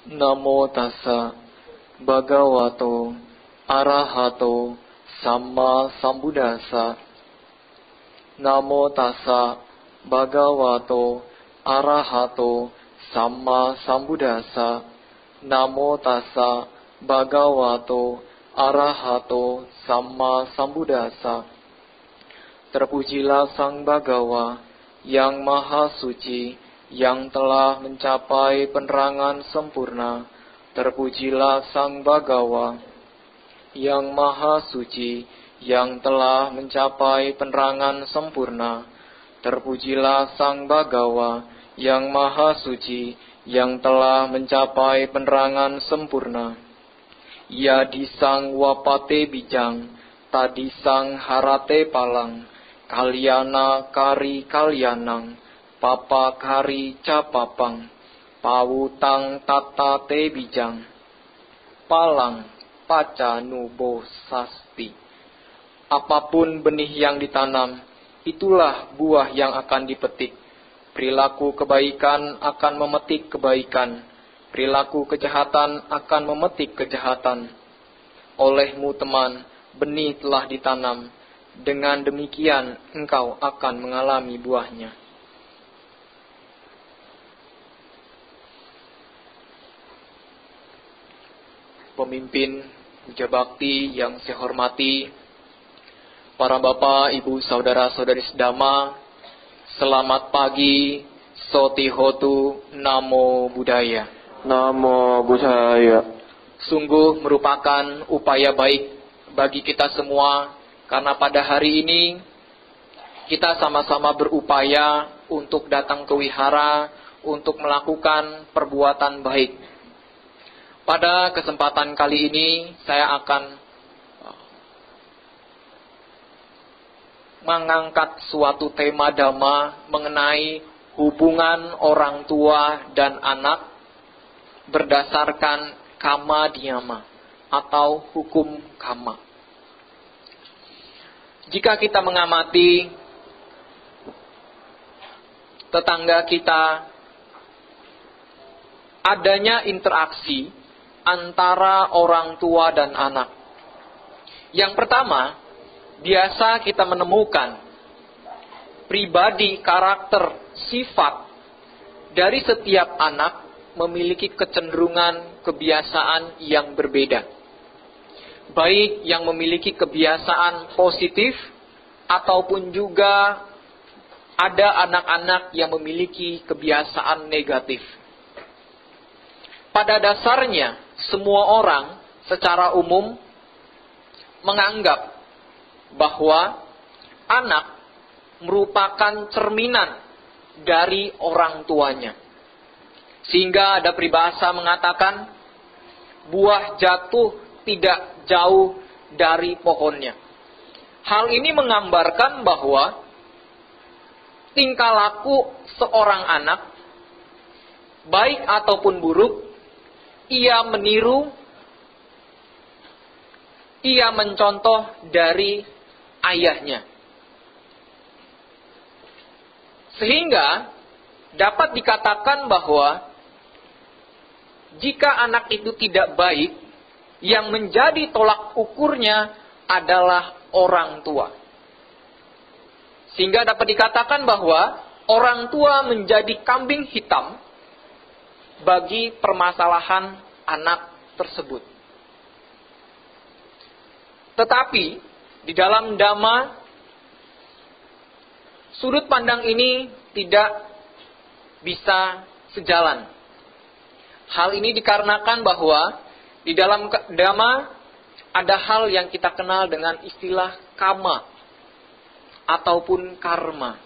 Namo tassa bhagavato arahato samma sambuddhassa. Namo tassa bhagavato arahato samma sambuddhassa. Namo tassa bhagavato arahato samma sambuddhassa. Terpujilah Sang Bhagawa yang Maha Suci, yang telah mencapai penerangan sempurna. Terpujilah Sang Bhagawa yang Maha Suci, yang telah mencapai penerangan sempurna. Terpujilah Sang Bhagawa yang Maha Suci, yang telah mencapai penerangan sempurna. Ya disang wapate bijang, tadisang harate palang, kalyana kari kalyanang, papa kari capapang, pawutang tata te bijang, palang paca nubo sasti. Apapun benih yang ditanam, itulah buah yang akan dipetik. Perilaku kebaikan akan memetik kebaikan, perilaku kejahatan akan memetik kejahatan. Olehmu teman, benih telah ditanam, dengan demikian engkau akan mengalami buahnya. Pemimpin Puja Bakti yang saya hormati, para bapak, ibu, saudara-saudari sedama, selamat pagi, Sotihotu, Namo Buddhaya. Namo Buddhaya. Sungguh merupakan upaya baik bagi kita semua, karena pada hari ini kita sama-sama berupaya untuk datang ke wihara, untuk melakukan perbuatan baik. Pada kesempatan kali ini saya akan mengangkat suatu tema dhamma mengenai hubungan orang tua dan anak berdasarkan kama diyama atau hukum kama. Jika kita mengamati tetangga kita, adanya interaksi antara orang tua dan anak. Yang pertama, biasa kita menemukan pribadi, karakter, sifat dari setiap anak memiliki kecenderungan kebiasaan yang berbeda. Baik yang memiliki kebiasaan positif, ataupun juga ada anak-anak yang memiliki kebiasaan negatif. Pada dasarnya, semua orang secara umum menganggap bahwa anak merupakan cerminan dari orang tuanya. Sehingga ada peribahasa mengatakan, buah jatuh tidak jauh dari pohonnya. Hal ini menggambarkan bahwa tingkah laku seorang anak, baik ataupun buruk, ia meniru, ia mencontoh dari ayahnya. Sehingga dapat dikatakan bahwa jika anak itu tidak baik, yang menjadi tolak ukurnya adalah orang tua. Sehingga dapat dikatakan bahwa orang tua menjadi kambing hitam bagi permasalahan anak tersebut. Tetapi di dalam Dhamma, sudut pandang ini tidak bisa sejalan. Hal ini dikarenakan bahwa di dalam Dhamma ada hal yang kita kenal dengan istilah kama ataupun karma.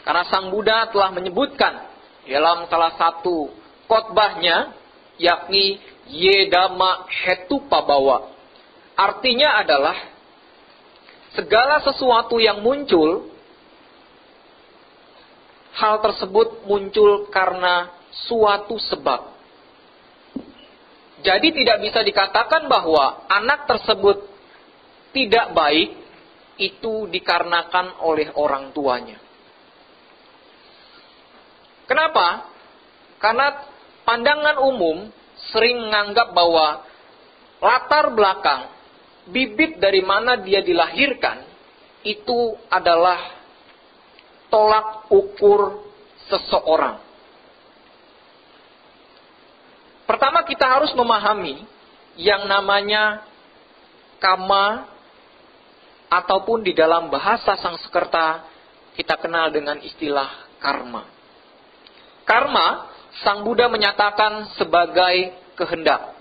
Karena Sang Buddha telah menyebutkan dalam salah satu khotbahnya, yakni Ye Dhamma Hetu Pabawa. Artinya adalah segala sesuatu yang muncul, hal tersebut muncul karena suatu sebab. Jadi tidak bisa dikatakan bahwa anak tersebut tidak baik itu dikarenakan oleh orang tuanya. Kenapa? Karena pandangan umum sering menganggap bahwa latar belakang, bibit dari mana dia dilahirkan, itu adalah tolak ukur seseorang. Pertama kita harus memahami yang namanya kama, ataupun di dalam bahasa Sanskerta kita kenal dengan istilah karma. Karma, Sang Buddha menyatakan sebagai kehendak.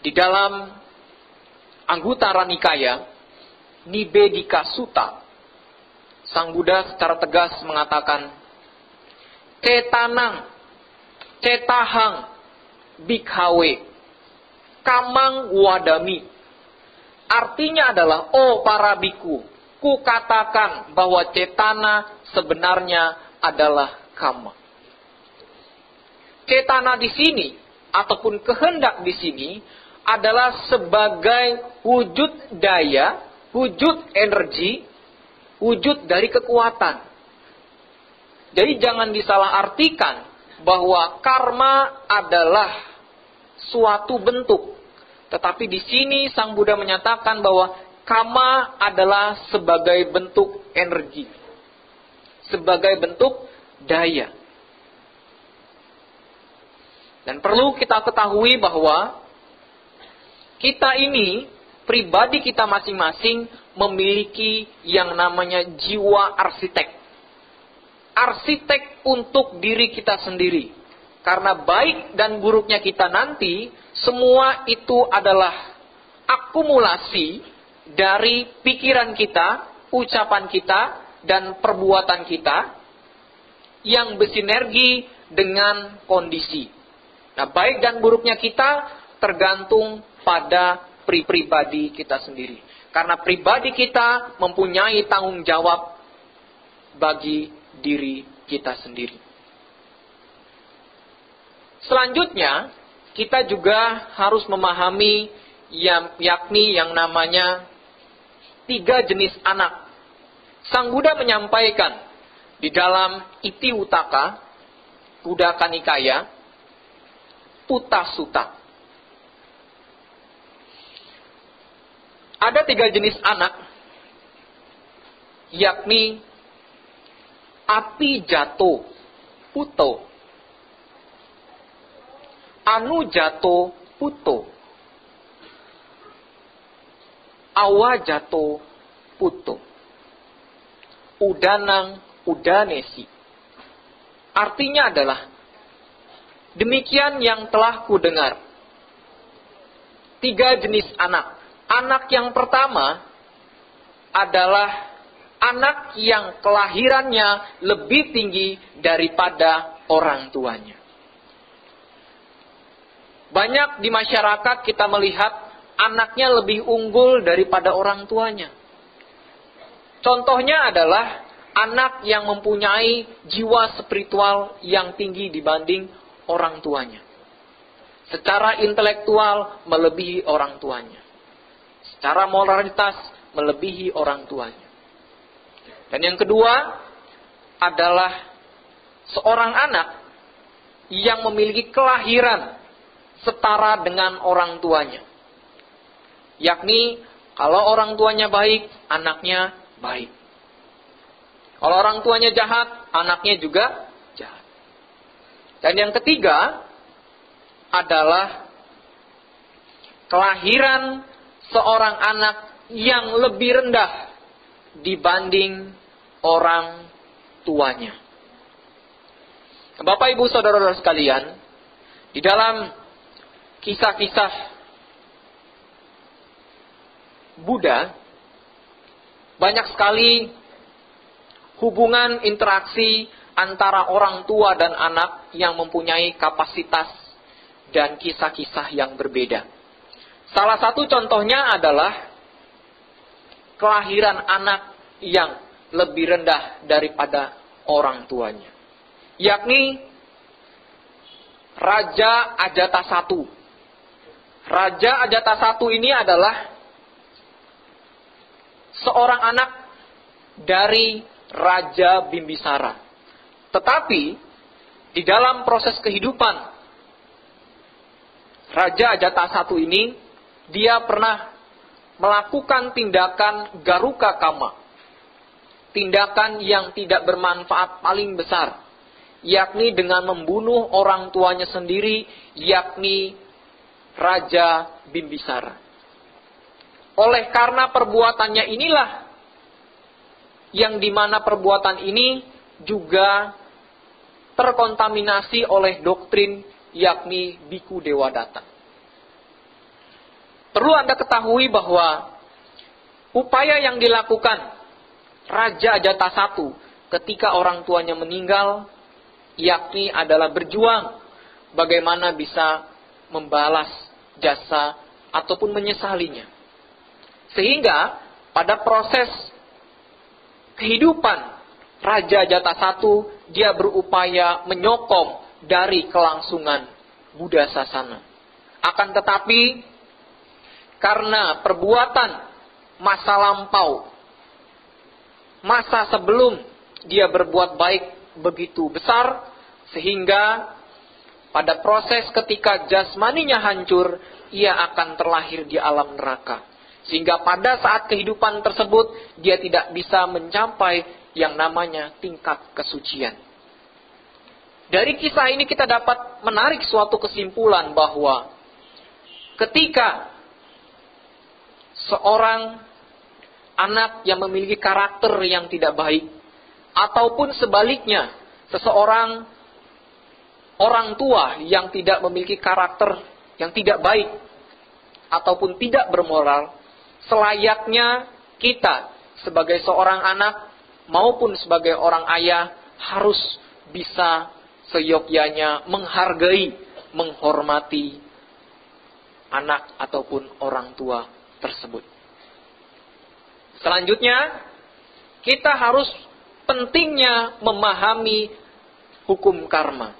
Di dalam Anguttara Nikaya, Nibbedika Sutta, Sang Buddha secara tegas mengatakan, Cetanang, cetahang, bikhawe, kamang wadami. Artinya adalah, oh para biku, ku katakan bahwa cetana sebenarnya adalah kama. Cetana di sini, ataupun kehendak di sini, adalah sebagai wujud daya, wujud energi, wujud dari kekuatan. Jadi jangan disalahartikan bahwa karma adalah suatu bentuk. Tetapi di sini Sang Buddha menyatakan bahwa kama adalah sebagai bentuk energi, sebagai bentuk daya. Dan perlu kita ketahui bahwa kita ini, pribadi kita masing-masing, memiliki yang namanya jiwa arsitek. Arsitek untuk diri kita sendiri. Karena baik dan buruknya kita nanti, semua itu adalah akumulasi dari pikiran kita, ucapan kita, dan perbuatan kita yang bersinergi dengan kondisi. Nah, baik dan buruknya kita tergantung pada pribadi kita sendiri. Karena pribadi kita mempunyai tanggung jawab bagi diri kita sendiri. Selanjutnya, kita juga harus memahami yakni yang namanya 3 jenis anak. Sang Buddha menyampaikan di dalam Iti Utaka, Kuddaka Nikaya, Putta Sutta. Ada 3 jenis anak, yakni api jatuh, puto, anu jatuh, puto, awa jatuh, puto, udanang, udanesi. Artinya adalah, demikian yang telah ku dengar. 3 jenis anak. Anak yang pertama adalah anak yang kelahirannya lebih tinggi daripada orang tuanya. Banyak di masyarakat kita melihat anaknya lebih unggul daripada orang tuanya. Contohnya adalah anak yang mempunyai jiwa spiritual yang tinggi dibanding orang tuanya. Secara intelektual melebihi orang tuanya. Secara moralitas melebihi orang tuanya. Dan yang kedua adalah seorang anak yang memiliki kelahiran setara dengan orang tuanya. Yakni kalau orang tuanya baik, anaknya baik. Kalau orang tuanya jahat, anaknya juga jahat. Dan yang ketiga adalah kelahiran seorang anak yang lebih rendah dibanding orang tuanya. Bapak, Ibu, Saudara-saudara sekalian, di dalam kisah-kisah Buddha, banyak sekali hubungan interaksi antara orang tua dan anak yang mempunyai kapasitas dan kisah-kisah yang berbeda. Salah satu contohnya adalah kelahiran anak yang lebih rendah daripada orang tuanya. Yakni Raja Ajatasattu. Raja Ajatasattu ini adalah seorang anak dari Raja Bimbisara. Tetapi di dalam proses kehidupan Raja Ajatasattu ini, dia pernah melakukan tindakan Garuka Kama. Tindakan yang tidak bermanfaat paling besar, yakni dengan membunuh orang tuanya sendiri, yakni Raja Bimbisara. Oleh karena perbuatannya inilah, yang dimana perbuatan ini juga terkontaminasi oleh doktrin, yakni Biku Dewadatta. Perlu Anda ketahui bahwa upaya yang dilakukan Raja Ajatasattu ketika orang tuanya meninggal, yakni adalah berjuang bagaimana bisa membalas jasa ataupun menyesalinya. Sehingga pada proses kehidupan Raja Ajatasattu, dia berupaya menyokong dari kelangsungan Buddha Sasana. Akan tetapi, karena perbuatan masa lampau, masa sebelum dia berbuat baik begitu besar, sehingga pada proses ketika jasmaninya hancur, ia akan terlahir di alam neraka. Sehingga pada saat kehidupan tersebut, dia tidak bisa mencapai yang namanya tingkat kesucian. Dari kisah ini kita dapat menarik suatu kesimpulan bahwa ketika seorang anak yang memiliki karakter yang tidak baik, ataupun sebaliknya, seseorang orang tua yang tidak memiliki karakter yang tidak baik, ataupun tidak bermoral, selayaknya kita sebagai seorang anak maupun sebagai orang ayah harus bisa seyogyanya menghargai, menghormati anak ataupun orang tua tersebut. Selanjutnya, kita harus pentingnya memahami hukum karma.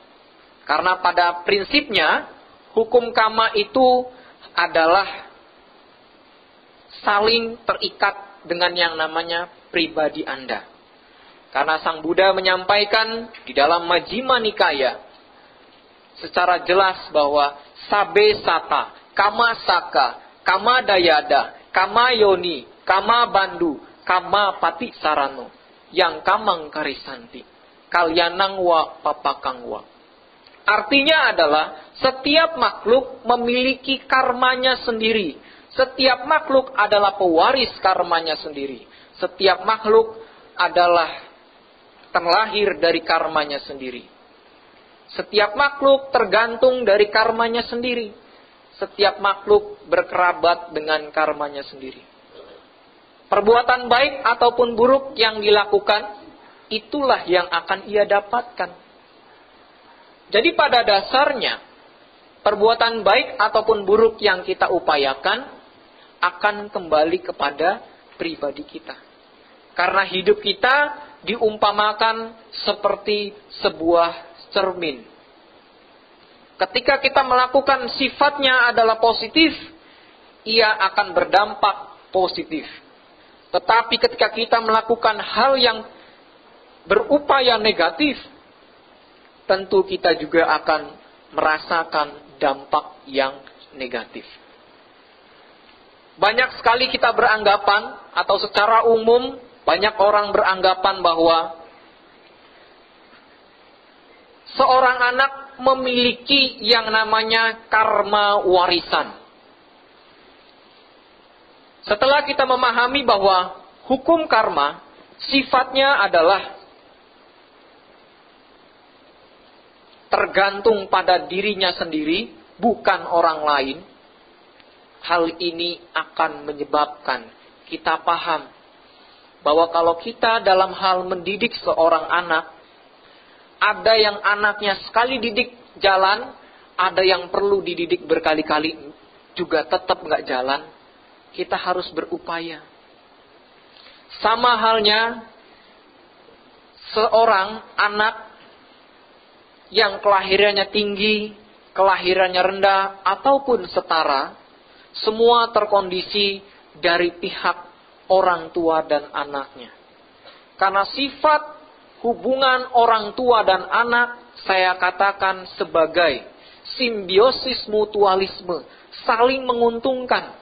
Karena pada prinsipnya, hukum karma itu adalah saling terikat dengan yang namanya pribadi Anda. Karena Sang Buddha menyampaikan di dalam Majjhima Nikaya secara jelas bahwa sabe sata, kama saka, kama dayada, kama yoni, kama bandu, kama pati sarano, yang kamang karisanti, kalyanang wa papakang wa. Artinya adalah setiap makhluk memiliki karmanya sendiri. Setiap makhluk adalah pewaris karmanya sendiri. Setiap makhluk adalah terlahir dari karmanya sendiri. Setiap makhluk tergantung dari karmanya sendiri. Setiap makhluk berkerabat dengan karmanya sendiri. Perbuatan baik ataupun buruk yang dilakukan, itulah yang akan ia dapatkan. Jadi pada dasarnya, perbuatan baik ataupun buruk yang kita upayakan akan kembali kepada pribadi kita. Karena hidup kita diumpamakan seperti sebuah cermin. Ketika kita melakukan sifatnya adalah positif, ia akan berdampak positif. Tetapi ketika kita melakukan hal yang berupaya negatif, tentu kita juga akan merasakan dampak yang negatif. Banyak sekali kita beranggapan, atau secara umum, banyak orang beranggapan bahwa seorang anak memiliki yang namanya karma warisan. Setelah kita memahami bahwa hukum karma sifatnya adalah tergantung pada dirinya sendiri, bukan orang lain, hal ini akan menyebabkan kita paham bahwa kalau kita dalam hal mendidik seorang anak, ada yang anaknya sekali didik jalan, ada yang perlu dididik berkali-kali juga tetap nggak jalan, kita harus berupaya. Sama halnya seorang anak yang kelahirannya tinggi, kelahirannya rendah, ataupun setara, semua terkondisi dari pihak orang tua dan anaknya. Karena sifat hubungan orang tua dan anak, saya katakan sebagai simbiosis mutualisme, saling menguntungkan.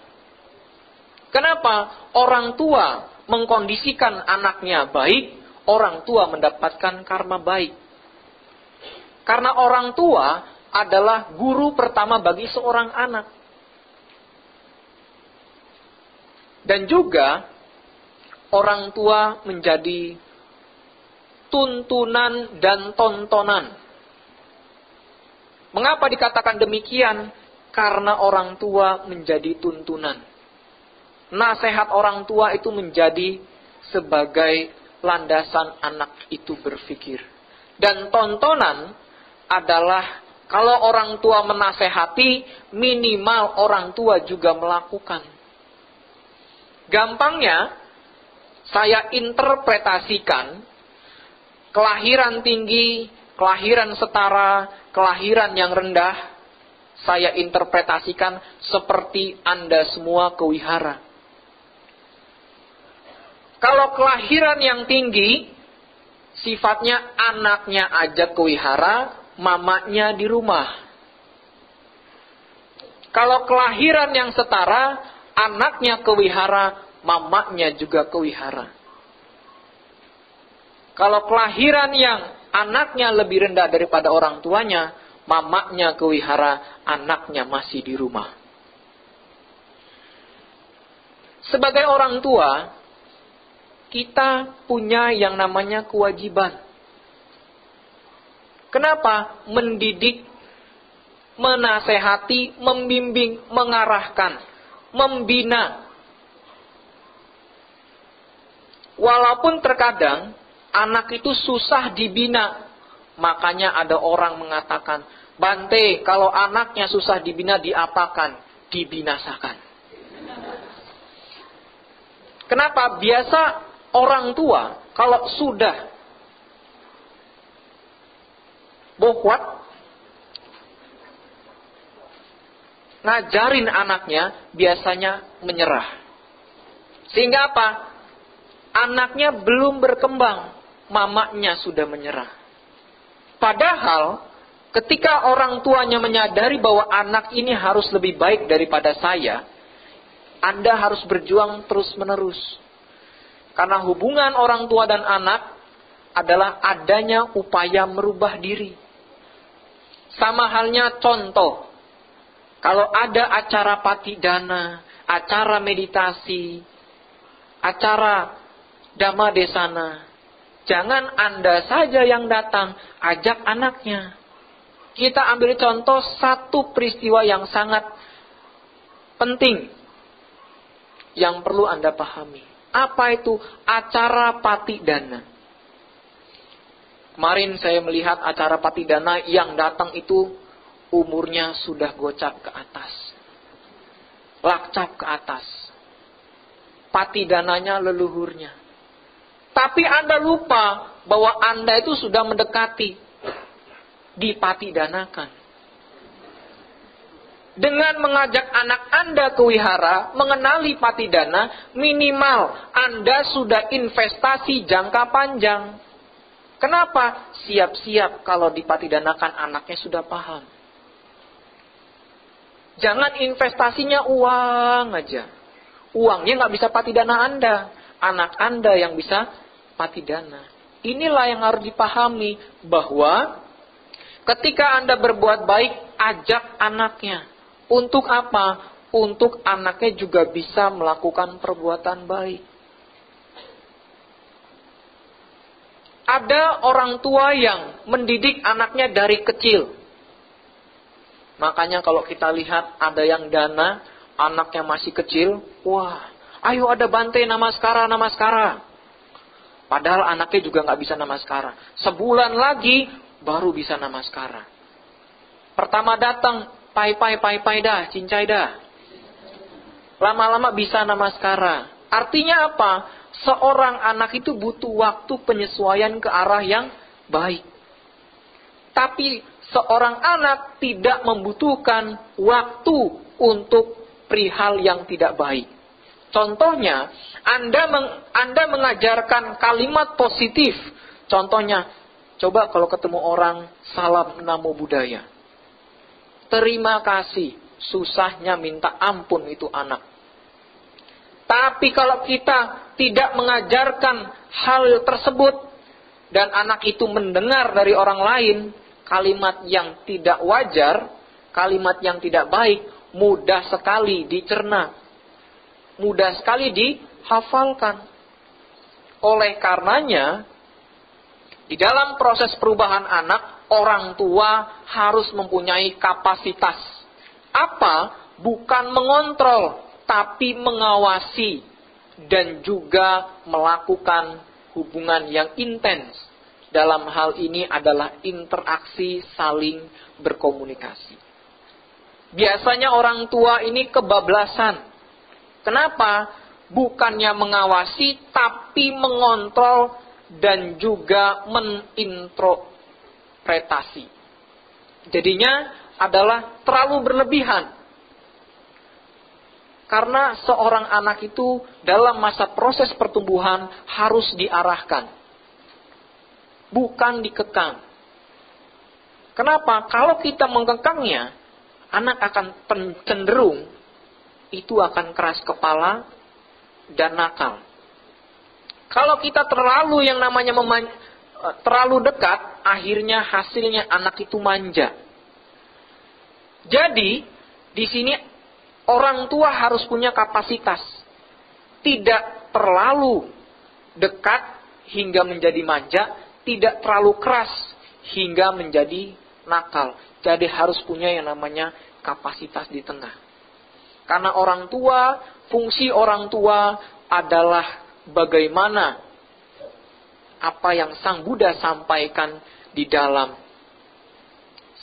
Kenapa? Orang tua mengkondisikan anaknya baik, orang tua mendapatkan karma baik. Karena orang tua adalah guru pertama bagi seorang anak. Dan juga orang tua menjadi tuntunan dan tontonan. Mengapa dikatakan demikian? Karena orang tua menjadi tuntunan. Nasihat orang tua itu menjadi sebagai landasan anak itu berpikir. Dan tontonan adalah kalau orang tua menasehati, minimal orang tua juga melakukan. Gampangnya, saya interpretasikan kelahiran tinggi, kelahiran setara, kelahiran yang rendah, saya interpretasikan seperti Anda semua kewihara. Kalau kelahiran yang tinggi, sifatnya anaknya aja kewihara, mamanya di rumah. Kalau kelahiran yang setara, anaknya kewihara, mamanya juga kewihara. Kalau kelahiran yang anaknya lebih rendah daripada orang tuanya, mamanya kewihara, anaknya masih di rumah. Sebagai orang tua, kita punya yang namanya kewajiban. Kenapa? Mendidik, menasehati, membimbing, mengarahkan, membina. Walaupun terkadang anak itu susah dibina. Makanya ada orang mengatakan, Bante, kalau anaknya susah dibina, diapakan? Dibinasakan. Kenapa? Biasa orang tua, kalau sudah bohwat, ngajarin anaknya, biasanya menyerah. Sehingga apa? Anaknya belum berkembang, mamanya sudah menyerah. Padahal, ketika orang tuanya menyadari bahwa anak ini harus lebih baik daripada saya, Anda harus berjuang terus-menerus. Karena hubungan orang tua dan anak adalah adanya upaya merubah diri. Sama halnya contoh, kalau ada acara patidana, acara meditasi, acara dhamma desana, jangan Anda saja yang datang, ajak anaknya. Kita ambil contoh satu peristiwa yang sangat penting yang perlu Anda pahami. Apa itu acara patidana? Kemarin saya melihat acara patidana yang datang itu umurnya sudah gocap ke atas. Lakcap ke atas. Patidananya leluhurnya. Tapi Anda lupa bahwa Anda itu sudah mendekati. Dipatidanakan. Dengan mengajak anak Anda ke wihara, mengenali patidana, minimal Anda sudah investasi jangka panjang. Kenapa? Siap-siap kalau dipatidanakan anaknya sudah paham. Jangan investasinya uang aja. Uangnya nggak bisa patidana Anda. Anak Anda yang bisa patidana. Inilah yang harus dipahami. Bahwa ketika Anda berbuat baik, ajak anaknya. Untuk apa? Untuk anaknya juga bisa melakukan perbuatan baik. Ada orang tua yang mendidik anaknya dari kecil. Makanya kalau kita lihat ada yang dana, anaknya masih kecil, wah, ayo ada Bante namaskara, namaskara. Padahal anaknya juga nggak bisa namaskara. Sebulan lagi baru bisa namaskara. Pertama datang, pai dah, cincai dah. Lama-lama bisa namaskara. Artinya apa? Seorang anak itu butuh waktu penyesuaian ke arah yang baik. Tapi seorang anak tidak membutuhkan waktu untuk perihal yang tidak baik. Contohnya, Anda mengajarkan kalimat positif. Contohnya, coba kalau ketemu orang, salam namo buddhaya. terima kasih, susahnya minta ampun itu anak. Tapi kalau kita tidak mengajarkan hal tersebut, dan anak itu mendengar dari orang lain kalimat yang tidak wajar, kalimat yang tidak baik, mudah sekali dicerna, mudah sekali dihafalkan. Oleh karenanya, di dalam proses perubahan anak, orang tua harus mempunyai kapasitas. Apa? Bukan mengontrol, tapi mengawasi dan juga melakukan hubungan yang intens. Dalam hal ini adalah interaksi saling berkomunikasi. Biasanya orang tua ini kebablasan. Kenapa? Bukannya mengawasi, tapi mengontrol dan juga meninterpretasi. Jadinya adalah terlalu berlebihan. Karena seorang anak itu dalam masa proses pertumbuhan harus diarahkan, bukan dikekang. Kenapa? Kalau kita mengekangnya, anak akan cenderung itu akan keras kepala dan nakal. Kalau kita terlalu yang namanya terlalu dekat, akhirnya hasilnya anak itu manja. Jadi di sini orang tua harus punya kapasitas. Tidak terlalu dekat hingga menjadi manja, tidak terlalu keras hingga menjadi nakal. Jadi harus punya yang namanya kapasitas di tengah. Karena orang tua, fungsi orang tua adalah bagaimana apa yang Sang Buddha sampaikan di dalam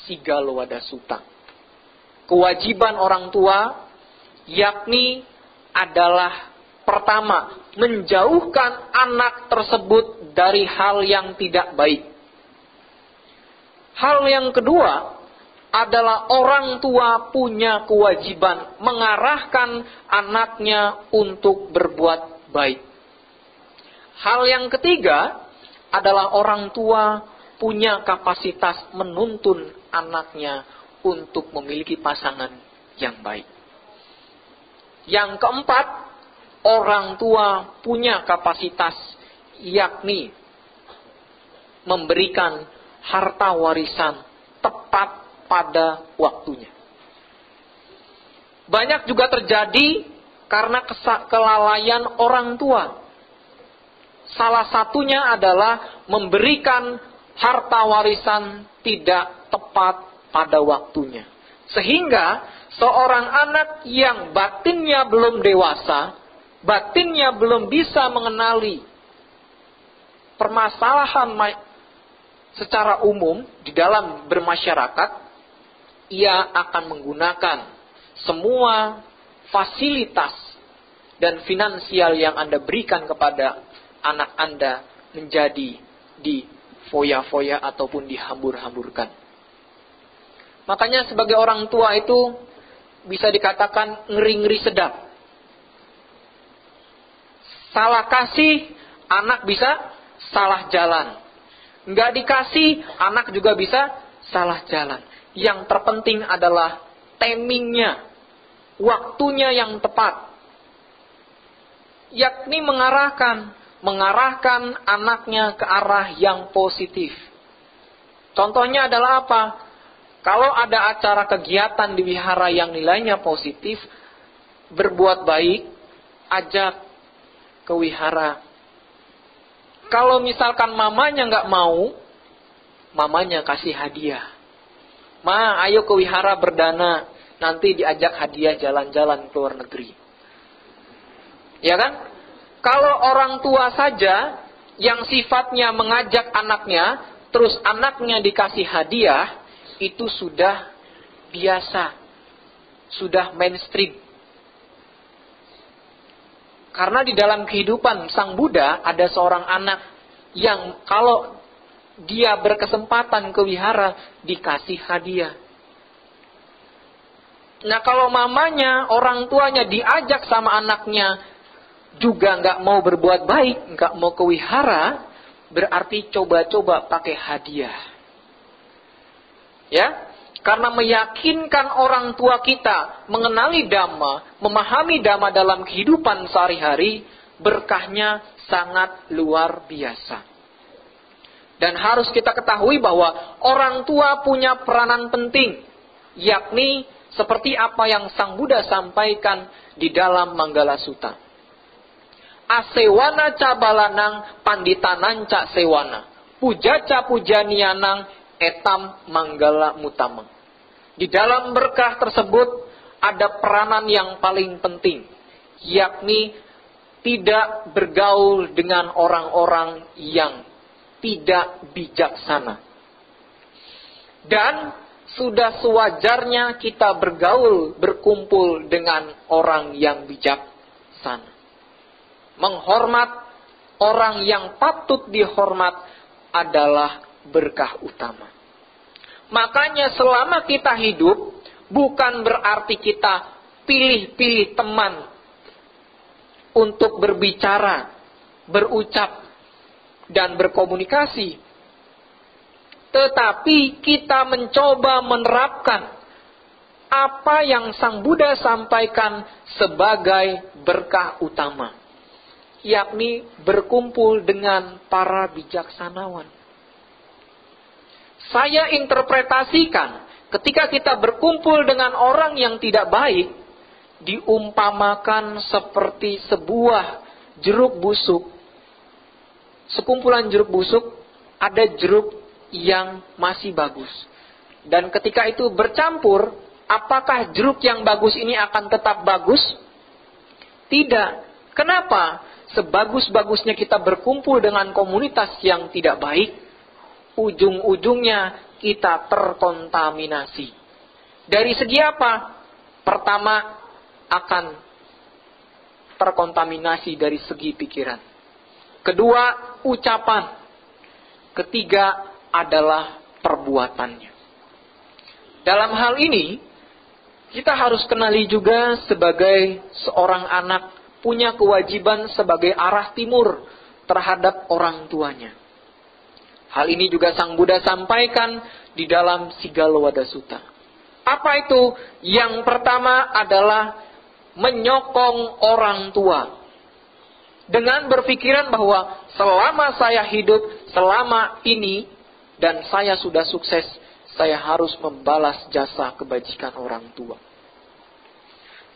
Sigala Sutta. Kewajiban orang tua yakni adalah pertama, menjauhkan anak tersebut dari hal yang tidak baik. Hal yang kedua adalah orang tua punya kewajiban mengarahkan anaknya untuk berbuat baik. Hal yang ketiga adalah orang tua punya kapasitas menuntun anaknya untuk memiliki pasangan yang baik. Yang keempat, orang tua punya kapasitas yakni memberikan harta warisan tepat pada waktunya. Banyak juga terjadi karena kelalaian orang tua. Salah satunya adalah memberikan harta warisan tidak tepat pada waktunya. Sehingga seorang anak yang batinnya belum dewasa, batinnya belum bisa mengenali permasalahan secara umum di dalam bermasyarakat, ia akan menggunakan semua fasilitas dan finansial yang Anda berikan kepada anak Anda menjadi di foya-foya ataupun dihambur-hamburkan. Makanya sebagai orang tua itu bisa dikatakan ngeri-ngeri sedap. Salah kasih, anak bisa salah jalan. Nggak dikasih, anak juga bisa salah jalan. Yang terpenting adalah timingnya, waktunya yang tepat. Yakni mengarahkan anaknya ke arah yang positif. Contohnya adalah apa? Kalau ada acara kegiatan di wihara yang nilainya positif, berbuat baik, ajak ke wihara. Kalau misalkan mamanya nggak mau, mamanya kasih hadiah. Ma, ayo ke wihara berdana, nanti diajak hadiah jalan-jalan ke luar negeri. Ya kan? Kalau orang tua saja yang sifatnya mengajak anaknya, terus anaknya dikasih hadiah, itu sudah biasa, sudah mainstream. Karena di dalam kehidupan Sang Buddha ada seorang anak yang kalau dia berkesempatan ke wihara dikasih hadiah. Nah kalau mamanya, orang tuanya diajak sama anaknya juga nggak mau berbuat baik, nggak mau ke wihara, berarti coba-coba pakai hadiah. Ya, Karena meyakinkan orang tua kita mengenali Dhamma, memahami Dhamma dalam kehidupan sehari-hari, berkahnya sangat luar biasa. Dan harus kita ketahui bahwa orang tua punya peranan penting, yakni seperti apa yang Sang Buddha sampaikan di dalam Manggala Sutta. Asewana ca balanang panditanan ca sewana. Puja ca pujanianang etam manggala mutamang. Di dalam berkah tersebut ada peranan yang paling penting, yakni tidak bergaul dengan orang-orang yang tidak bijaksana. Dan sudah sewajarnya kita bergaul, berkumpul dengan orang yang bijaksana. Menghormat orang yang patut dihormat adalah berkah utama. Makanya selama kita hidup, bukan berarti kita pilih-pilih teman untuk berbicara, berucap, dan berkomunikasi. Tetapi kita mencoba menerapkan apa yang Sang Buddha sampaikan sebagai berkah utama, yakni berkumpul dengan para bijaksanawan. Saya interpretasikan ketika kita berkumpul dengan orang yang tidak baik, diumpamakan seperti sebuah jeruk busuk. Sekumpulan jeruk busuk, ada jeruk yang masih bagus. Dan ketika itu bercampur, apakah jeruk yang bagus ini akan tetap bagus? Tidak. Kenapa? Sebagus-bagusnya kita berkumpul dengan komunitas yang tidak baik, ujung-ujungnya kita terkontaminasi. Dari segi apa? Pertama, akan terkontaminasi dari segi pikiran. Kedua, ucapan. Ketiga adalah perbuatannya. Dalam hal ini, kita harus kenali juga sebagai seorang anak punya kewajiban sebagai arah timur terhadap orang tuanya. Hal ini juga Sang Buddha sampaikan di dalam Sigallawada Sutta. Apa itu? Yang pertama adalah menyokong orang tua. Dengan berpikiran bahwa selama saya hidup, selama ini, dan saya sudah sukses, saya harus membalas jasa kebajikan orang tua.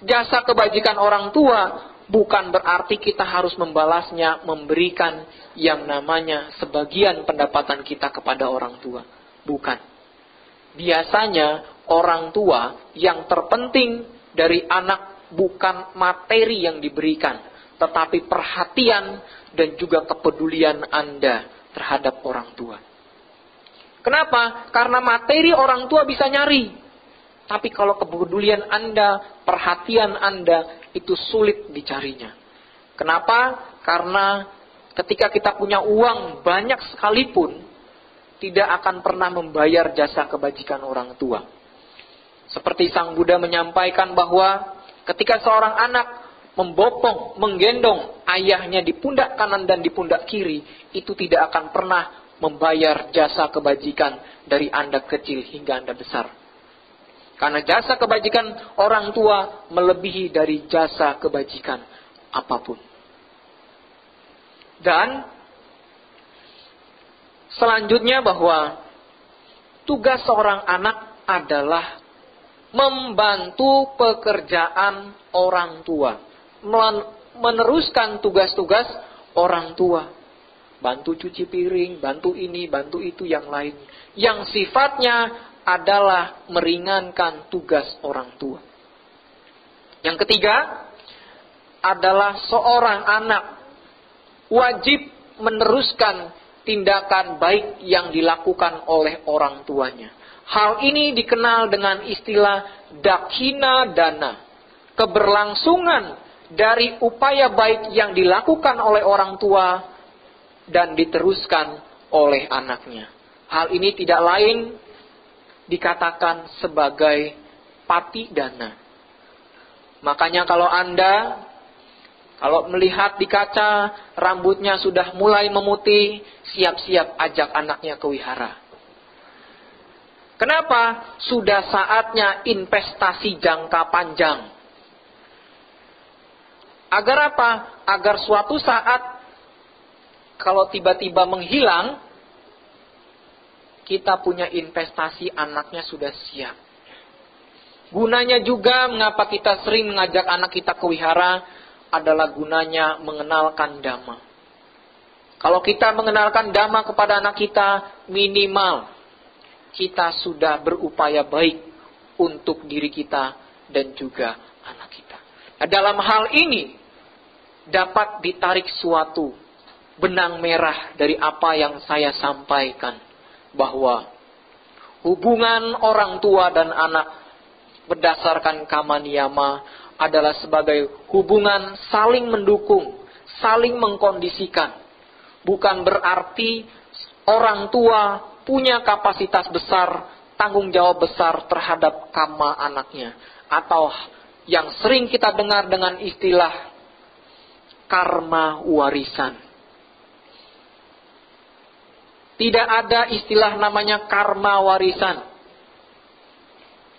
Jasa kebajikan orang tua bukan berarti kita harus membalasnya, memberikan yang namanya sebagian pendapatan kita kepada orang tua. Bukan. Biasanya orang tua yang terpenting dari anak bukan materi yang diberikan, tetapi perhatian dan juga kepedulian Anda terhadap orang tua. Kenapa? Karena materi orang tua bisa nyari. Tapi kalau kepedulian Anda, perhatian Anda, itu sulit dicarinya. Kenapa? Karena ketika kita punya uang banyak sekalipun, tidak akan pernah membayar jasa kebajikan orang tua. Seperti Sang Buddha menyampaikan bahwa ketika seorang anak membopong, menggendong ayahnya di pundak kanan dan di pundak kiri, itu tidak akan pernah membayar jasa kebajikan dari Anda kecil hingga Anda besar. Karena jasa kebajikan orang tua melebihi dari jasa kebajikan apapun. Dan selanjutnya bahwa tugas seorang anak adalah membantu pekerjaan orang tua. Meneruskan tugas-tugas orang tua. Bantu cuci piring, bantu ini, bantu itu, yang lain. Yang sifatnya adalah meringankan tugas orang tua. Yang ketiga adalah seorang anak wajib meneruskan tindakan baik yang dilakukan oleh orang tuanya. Hal ini dikenal dengan istilah dakkhina dana. Keberlangsungan dari upaya baik yang dilakukan oleh orang tua dan diteruskan oleh anaknya. Hal ini tidak lain dikatakan sebagai pati dana. Makanya kalau Anda melihat di kaca rambutnya sudah mulai memutih, siap-siap ajak anaknya ke wihara. Kenapa? Sudah saatnya investasi jangka panjang. Agar apa? Agar suatu saat kalau tiba-tiba menghilang, kita punya investasi anaknya sudah siap. Gunanya juga mengapa kita sering mengajak anak kita ke wihara adalah gunanya mengenalkan Dhamma. Kalau kita mengenalkan Dhamma kepada anak kita, minimal kita sudah berupaya baik untuk diri kita dan juga anak kita. Nah, dalam hal ini dapat ditarik suatu benang merah dari apa yang saya sampaikan, bahwa hubungan orang tua dan anak berdasarkan kama niyama adalah sebagai hubungan saling mendukung, saling mengkondisikan. Bukan berarti orang tua punya kapasitas besar, tanggung jawab besar terhadap kama anaknya. Atau yang sering kita dengar dengan istilah karma warisan. Tidak ada istilah namanya karma warisan.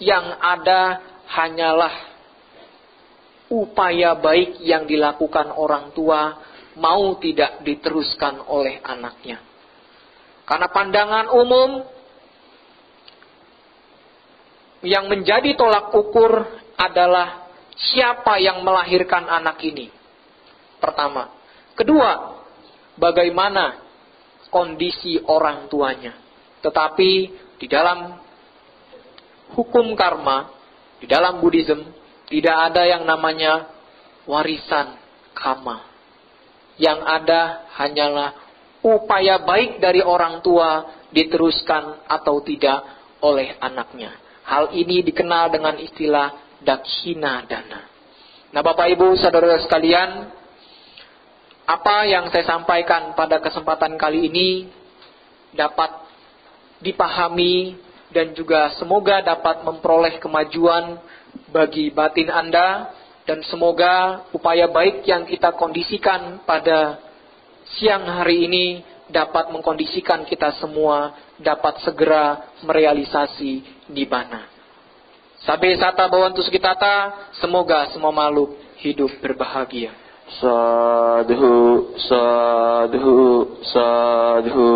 Yang ada hanyalah upaya baik yang dilakukan orang tua mau tidak diteruskan oleh anaknya. Karena pandangan umum yang menjadi tolak ukur adalah siapa yang melahirkan anak ini. Pertama. Kedua, bagaimana kondisi orang tuanya. Tetapi di dalam hukum karma, di dalam Buddhism, tidak ada yang namanya warisan karma. Yang ada hanyalah upaya baik dari orang tua diteruskan atau tidak oleh anaknya. Hal ini dikenal dengan istilah dakshina dana. Nah, Bapak Ibu saudara sekalian, apa yang saya sampaikan pada kesempatan kali ini dapat dipahami dan juga semoga dapat memperoleh kemajuan bagi batin Anda, dan semoga upaya baik yang kita kondisikan pada siang hari ini dapat mengkondisikan kita semua dapat segera merealisasi nibbana. Sabe sata bawantu sukitata, semoga semua makhluk hidup berbahagia. Sadhu, sadhu, sadhu.